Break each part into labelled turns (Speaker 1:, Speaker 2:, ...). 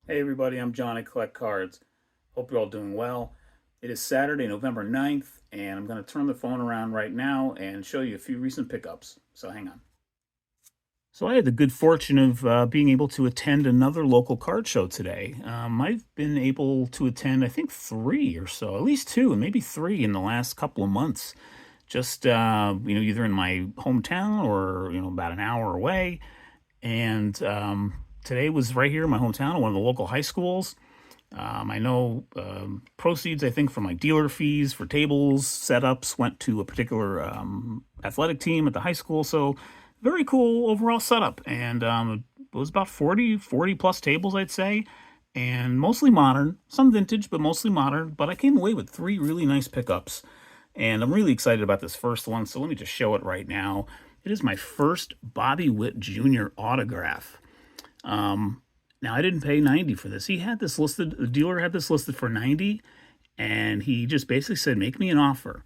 Speaker 1: Hey everybody, I'm John. I collect cards. Hope you're all doing well. It is Saturday, November 9th, and I'm going to turn the phone around right now and show you a few recent pickups. So hang on. So I had the good fortune of being able to attend another local card show today. I've been able to attend, I think, three or so, at least two, and maybe three in the last couple of months. Just either in my hometown or about an hour away. And today was right here in my hometown at one of the local high schools. I know proceeds, I think, from my dealer fees for tables, setups went to a particular athletic team at the high school. So, very cool overall setup. And it was about 40 plus tables, I'd say, and mostly modern, some vintage, but mostly modern. But I came away with three really nice pickups. And I'm really excited about this first one. So, let me just show it right now. It is my first Bobby Witt Jr. autograph. Now I didn't pay 90 for this. He had this listed, the dealer had this listed for 90, and he just basically said, make me an offer.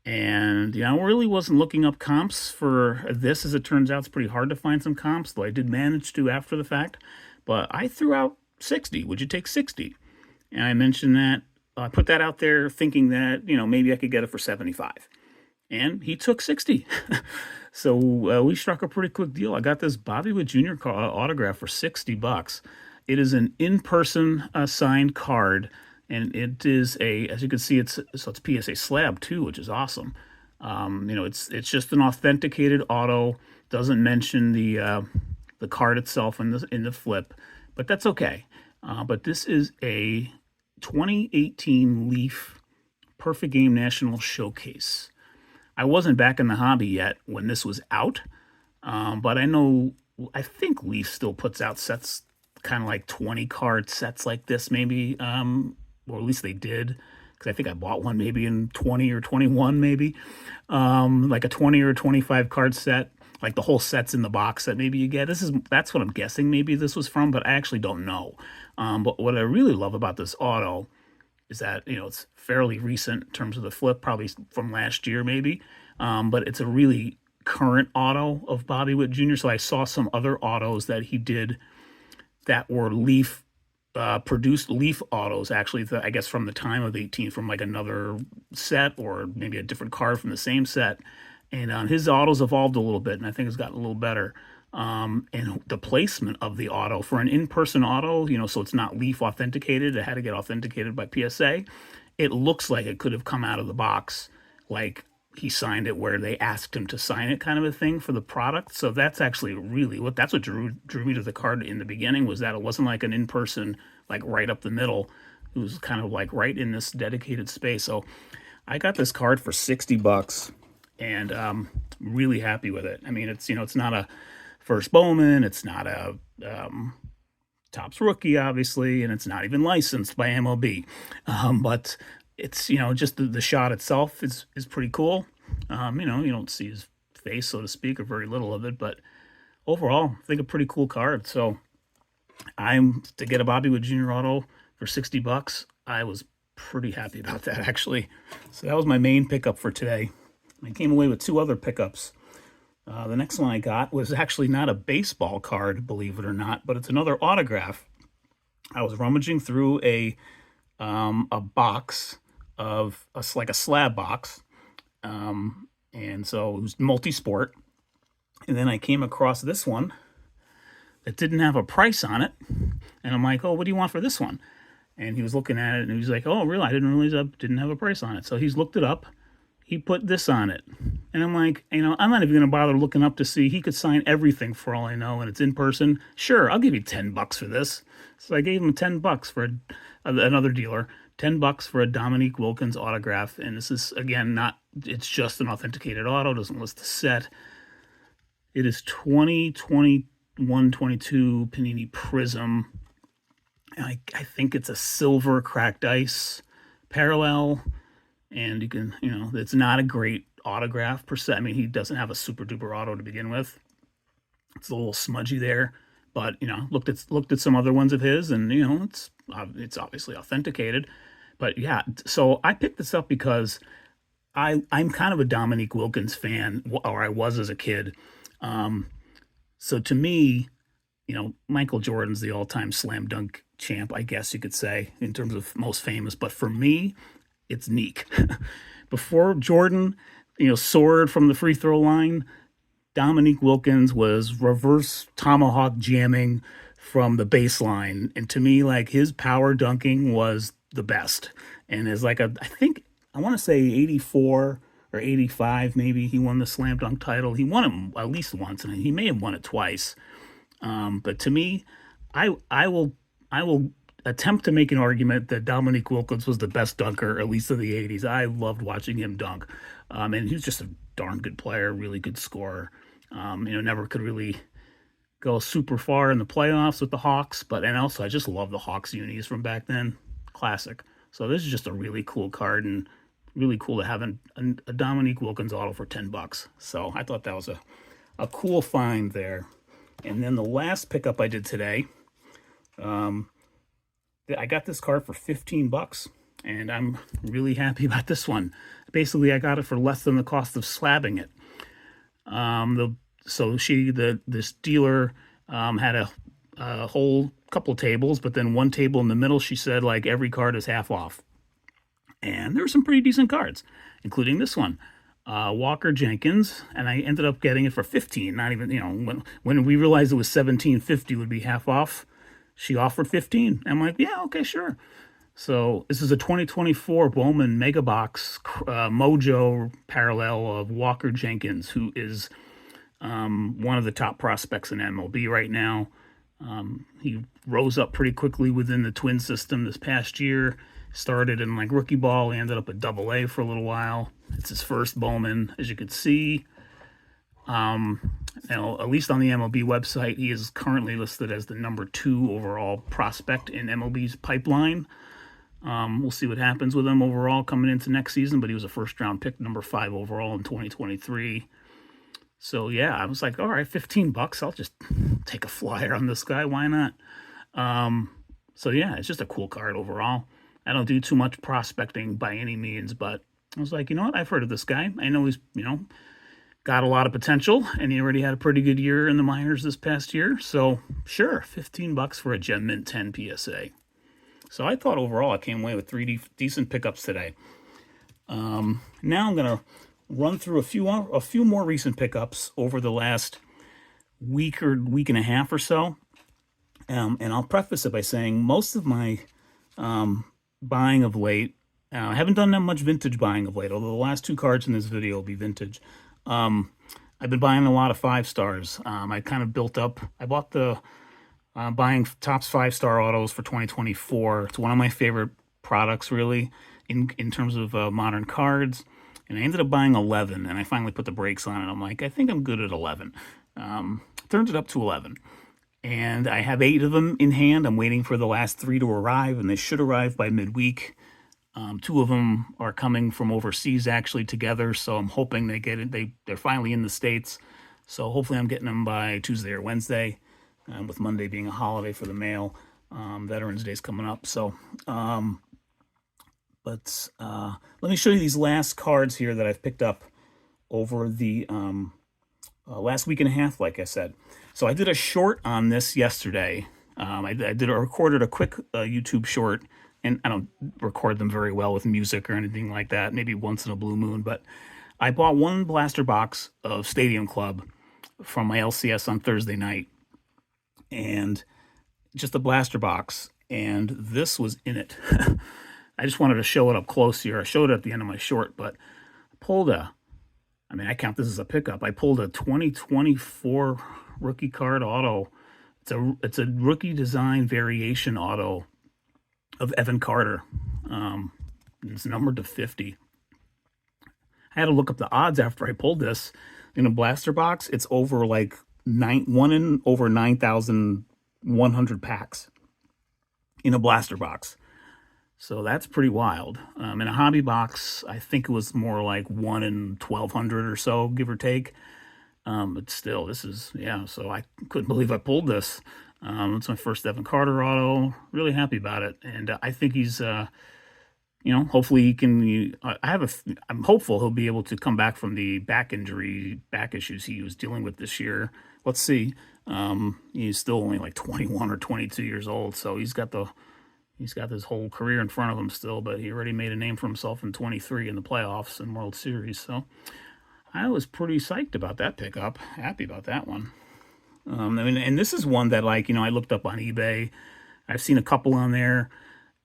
Speaker 1: And I really wasn't looking up comps for this. As it turns out, it's pretty hard to find some comps, though I did manage to after the fact. But I threw out 60. Would you take 60? And I mentioned that, I put that out there thinking that, maybe I could get it for 75. And he took 60. So we struck a pretty quick deal. I got this Bobby Witt Jr. Autograph for $60. It is an in-person signed card, and it is as you can see, it's PSA slab too, which is awesome. It's just an authenticated auto. Doesn't mention the card itself in the flip, but that's okay. But this is a 2018 Leaf Perfect Game National Showcase. I wasn't back in the hobby yet when this was out, but I think Leaf still puts out sets kind of like 20 card sets like this, maybe, or at least they did, because I think I bought one maybe in 20 or 21, maybe, like a 20 or 25 card set, like the whole set's in the box that maybe you get. That's what I'm guessing maybe this was from, but I actually don't know. But what I really love about this auto is that it's fairly recent in terms of the flip, probably from last year maybe, but it's a really current auto of Bobby Witt Jr. So I saw some other autos that he did that were Leaf produced Leaf autos, actually, I guess from the time of 18, from like another set or maybe a different card from the same set. And his autos evolved a little bit, and I think it's gotten a little better. And the placement of the auto for an in-person auto, so it's not Leaf authenticated. It had to get authenticated by PSA. It looks like it could have come out of the box, like he signed it where they asked him to sign it, kind of a thing for the product. So that's actually really that's what drew me to the card in the beginning, was that it wasn't like an in-person, like right up the middle. It was kind of like right in this dedicated space. So I got this card for $60, and really happy with it. I mean, it's not a first Bowman, it's not a Topps rookie, obviously, and it's not even licensed by MLB. But it's just the shot itself is pretty cool. You don't see his face, so to speak, or very little of it, but overall, I think a pretty cool card. So I'm to get a Bobby Witt Jr. auto for $60. I was pretty happy about that, actually. So that was my main pickup for today. I came away with two other pickups. The next one I got was actually not a baseball card, believe it or not, but it's another autograph. I was rummaging through a box of like a slab box, and so it was multi-sport. And then I came across this one that didn't have a price on it, and I'm like, "Oh, what do you want for this one?" And he was looking at it, and he was like, "Oh, really? I didn't realize I didn't have a price on it." So he's looked it up. He put this on it. And I'm like, I'm not even going to bother looking up to see. He could sign everything for all I know, and it's in person. Sure, I'll give you $10 for this. So I gave him $10 for another dealer, $10 for a Dominique Wilkins autograph. And this is, again, it's just an authenticated auto, doesn't list the set. It is 2021-22 Panini Prism. And I think it's a silver cracked ice parallel. And you can, it's not a great autograph per se. I mean, he doesn't have a super duper auto to begin with. It's a little smudgy there, but looked at some other ones of his, and it's obviously authenticated. But yeah, so I picked this up because I'm kind of a Dominique Wilkins fan, or I was as a kid. So to me, Michael Jordan's the all-time slam dunk champ, I guess you could say, in terms of most famous. But for me, it's Neek. Before Jordan, soared from the free throw line, Dominique Wilkins was reverse tomahawk jamming from the baseline. And to me, like, his power dunking was the best. And is like I think, I want to say 84 or 85, maybe he won the slam dunk title. He won it at least once, and he may have won it twice. But to me, I will attempt to make an argument that Dominique Wilkins was the best dunker, at least of the '80s. I loved watching him dunk, and he was just a darn good player, really good scorer. Never could really go super far in the playoffs with the Hawks, and also I just love the Hawks unis from back then, classic. So this is just a really cool card, and really cool to have a Dominique Wilkins auto for $10. So I thought that was a cool find there. And then the last pickup I did today, I got this card for $15, and I'm really happy about this one. Basically, I got it for less than the cost of slabbing it. This dealer had a whole couple tables, but then one table in the middle, she said, like, every card is half off. And there were some pretty decent cards, including this one, Walker Jenkins, and I ended up getting it for $15. Not even, when we realized it was $17.50 would be half off, she offered $15. I'm like, yeah, okay, sure. So this is a 2024 Bowman Mega Box Mojo parallel of Walker Jenkins, who is one of the top prospects in MLB right now. He rose up pretty quickly within the Twin system this past year. Started in like rookie ball. He ended up at AA for a little while. It's his first Bowman, as you can see. At least on the MLB website, he is currently listed as the number 2 overall prospect in MLB's pipeline. We'll see what happens with him overall coming into next season, but he was a first-round pick, number 5 overall in 2023. So, yeah, I was like, all right, $15, I'll just take a flyer on this guy. Why not? So, yeah, it's just a cool card overall. I don't do too much prospecting by any means, but I was like, you know what? I've heard of this guy. I know he's, got a lot of potential, and he already had a pretty good year in the minors this past year. So, sure, $15 for a Gem Mint 10 PSA. So I thought overall I came away with 3 decent pickups today. Now I'm going to run through a few more recent pickups over the last week and a half or so. And I'll preface it by saying most of my buying of late, I haven't done that much vintage buying of late, although the last 2 cards in this video will be vintage. I've been buying a lot of 5 stars. I kind of built up. I bought the buying Topps 5-star autos for 2024. It's one of my favorite products, really, in terms of modern cards. And I ended up buying 11, and I finally put the brakes on it. I'm like, I think I'm good at 11. Turned it up to 11. And I have 8 of them in hand. I'm waiting for the last 3 to arrive, and they should arrive by midweek. 2 of them are coming from overseas, actually, together, so I'm hoping they get it. They're finally in the States, so hopefully I'm getting them by Tuesday or Wednesday, with Monday being a holiday for the mail. Veterans Day's coming up, so... let me show you these last cards here that I've picked up over the last week and a half, like I said. So I did a short on this yesterday. I recorded a quick YouTube short, and I don't record them very well with music or anything like that, maybe once in a blue moon, but I bought 1 blaster box of Stadium Club from my LCS on Thursday night, and just a blaster box, and this was in it. I just wanted to show it up close here. I showed it at the end of my short, but I pulled I count this as a pickup. I pulled a 2024 rookie card auto. It's a rookie design variation auto of Evan Carter. It's numbered to 50. I had to look up the odds after I pulled this. In a blaster box, it's over like 9,100 packs in a blaster box. So that's pretty wild. In a hobby box, I think it was more like 1 in 1,200 or so, give or take. But still, this is, so I couldn't believe I pulled this. It's my first Evan Carter auto. Really happy about it. And I think he's, hopefully he can, I'm hopeful he'll be able to come back from the back issues he was dealing with this year. Let's see. He's still only like 21 or 22 years old, so he's got this whole career in front of him still, but he already made a name for himself in 23 in the playoffs and World Series. So I was pretty psyched about that pickup. Happy about that one. And this is one that, like, I looked up on eBay. I've seen a couple on there,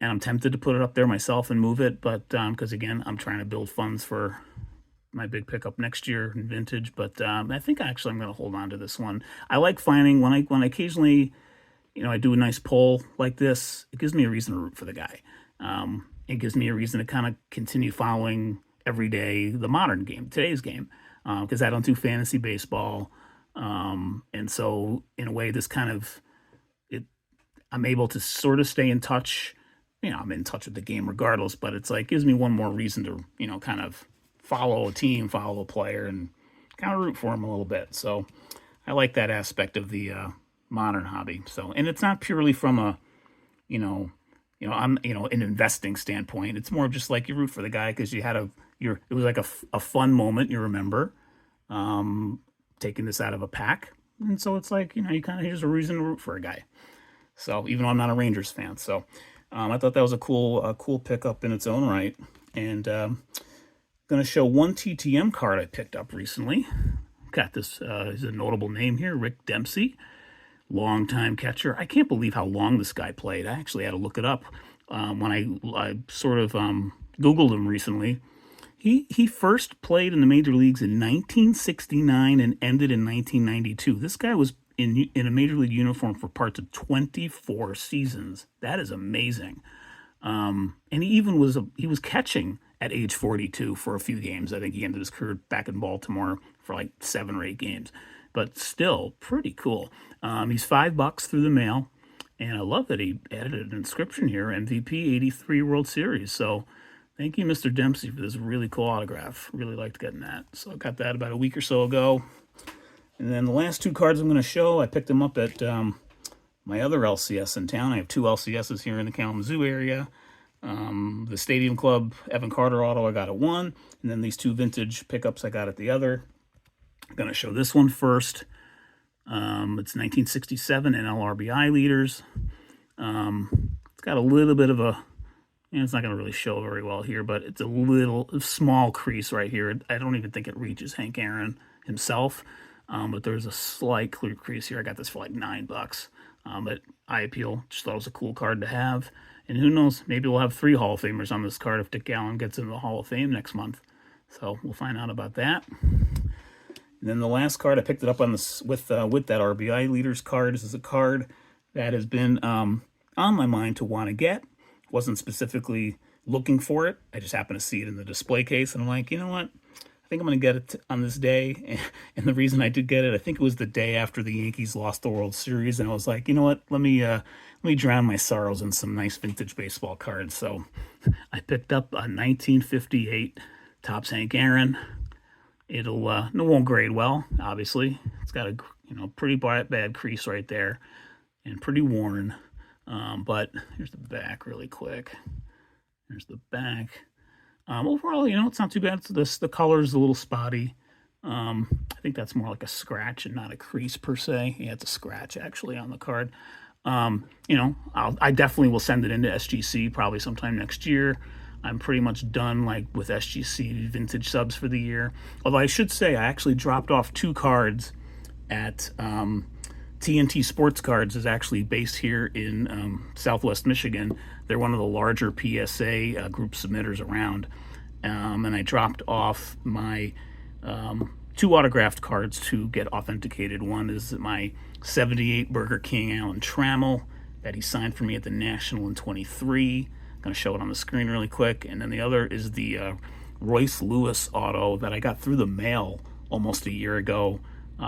Speaker 1: and I'm tempted to put it up there myself and move it, but because again, I'm trying to build funds for my big pickup next year in vintage. But I think actually I'm going to hold on to this one. I like finding when I occasionally, I do a nice pull like this. It gives me a reason to root for the guy. It gives me a reason to kind of continue following every day the modern game, today's game, because I don't do fantasy baseball. And so in a way, this kind of, I'm able to sort of stay in touch. I'm in touch with the game regardless, but it's like, gives me one more reason to, kind of follow a team, follow a player, and kind of root for him a little bit. So I like that aspect of the modern hobby. So, and it's not purely from a, I'm, an investing standpoint. It's more just like you root for the guy because you had it was like a fun moment, you remember, taking this out of a pack. And so it's like, you kind of, here's a reason to root for a guy. So even though I'm not a Rangers fan. So I thought that was a cool pickup in its own right. And going to show one TTM card I picked up recently. Got this, is a notable name here, Rick Dempsey, longtime catcher. I can't believe how long this guy played. I actually had to look it up when I sort of Googled him recently. He first played in the major leagues in 1969 and ended in 1992. This guy was in a major league uniform for parts of 24 seasons. That is amazing. And he was catching at age 42 for a few games. I think he ended his career back in Baltimore for like 7 or 8 games. But still, pretty cool. He's $5 through the mail. And I love that he added an inscription here, MVP 83 World Series. So thank you, Mr. Dempsey, for this really cool autograph. Really liked getting that. So I got that about a week or so ago. And then the last 2 cards I'm going to show, I picked them up at my other LCS in town. I have 2 LCSs here in the Kalamazoo area. The Stadium Club Evan Carter auto I got at one, and then these 2 vintage pickups I got at the other. I'm going to show this one first. It's 1967 NL RBI leaders. It's got a little bit of a, it's not going to really show very well here, but it's a small crease right here. I don't even think it reaches Hank Aaron himself, but there's a slight clear crease here. I got this for like $9. But eye appeal, just thought it was a cool card to have. And who knows, maybe we'll have 3 Hall of Famers on this card if Dick Allen gets into the Hall of Fame next month. So we'll find out about that. And then the last card, I picked it up on this with that RBI leaders card. This is a card that has been on my mind to want to get. Wasn't specifically looking for it. I just happened to see it in the display case, and I'm like, you know what? I think I'm going to get it on this day. And the reason I did get it, I think it was the day after the Yankees lost the World Series, and I was like, you know what? Let me drown my sorrows in some nice vintage baseball cards. So I picked up a 1958 Topps Hank Aaron. It won't grade well, obviously. It's got a pretty bad crease right there, and pretty worn. But here's the back really quick. Here's the back. Overall, it's not too bad. The color's a little spotty. I think that's more like a scratch and not a crease per se. Yeah, it's a scratch actually on the card. I definitely will send it into SGC probably sometime next year. I'm pretty much done with SGC vintage subs for the year. Although I should say I actually dropped off 2 cards at TNT Sports Cards is actually based here in Southwest Michigan. They're one of the larger PSA group submitters around. And I dropped off my 2 autographed cards to get authenticated. One is my 78 Burger King Alan Trammell that he signed for me at the National in 23. I'm going to show it on the screen really quick. And then the other is the Royce Lewis auto that I got through the mail almost a year ago.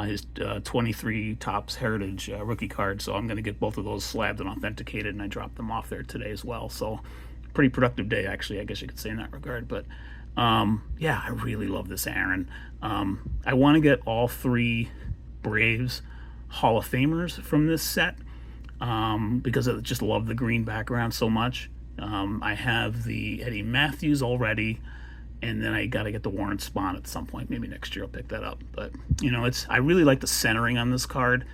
Speaker 1: His 23 Topps Heritage rookie card. So I'm going to get both of those slabbed and authenticated, and I dropped them off there today as well. So pretty productive day, actually, I guess you could say in that regard. But yeah, I really love this Aaron. I want to get all 3 Braves Hall of Famers from this set because I just love the green background so much. I have the Eddie Matthews already, and then I got to get the Warren Spahn at some point. Maybe next year I'll pick that up. But I really like the centering on this card.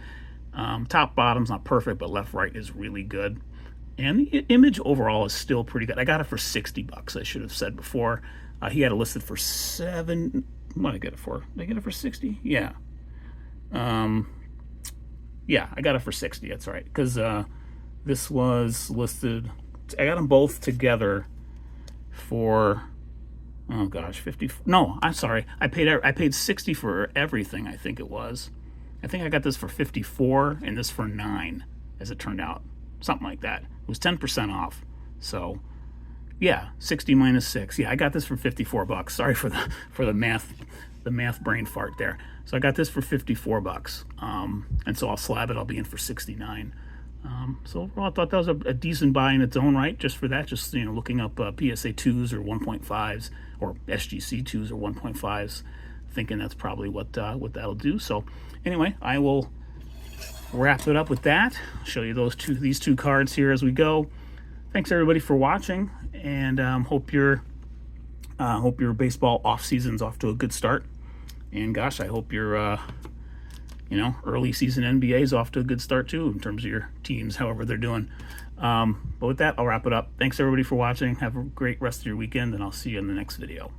Speaker 1: Top bottom's not perfect, but left right is really good. And the image overall is still pretty good. I got it for $60. I should have said before. He had it listed for $7. What did I get it for? Did I get it for 60? Yeah. Yeah, I got it for 60. That's right. Because this was listed. I got them both together for, oh gosh, 50. No, I'm sorry. I paid 60 for everything. I think it was. I think I got this for 54 and this for 9, as it turned out. Something like that. It was 10% off. So, yeah, 60 minus 6. Yeah, I got this for $54. Sorry for the math brain fart there. So I got this for $54. And so I'll slab it. I'll be in for 69. So overall, I thought that was a decent buy in its own right. Just for that, just looking up PSA 2s or 1.5s or SGC 2s or 1.5s, thinking that's probably what that'll do. So anyway, I will wrap it up with that. Show you these two cards here as we go. Thanks everybody for watching, and hope your baseball off season's off to a good start. And gosh, I hope your early season NBA is off to a good start too in terms of your teams, however they're doing. But with that, I'll wrap it up. Thanks everybody for watching. Have a great rest of your weekend, and I'll see you in the next video.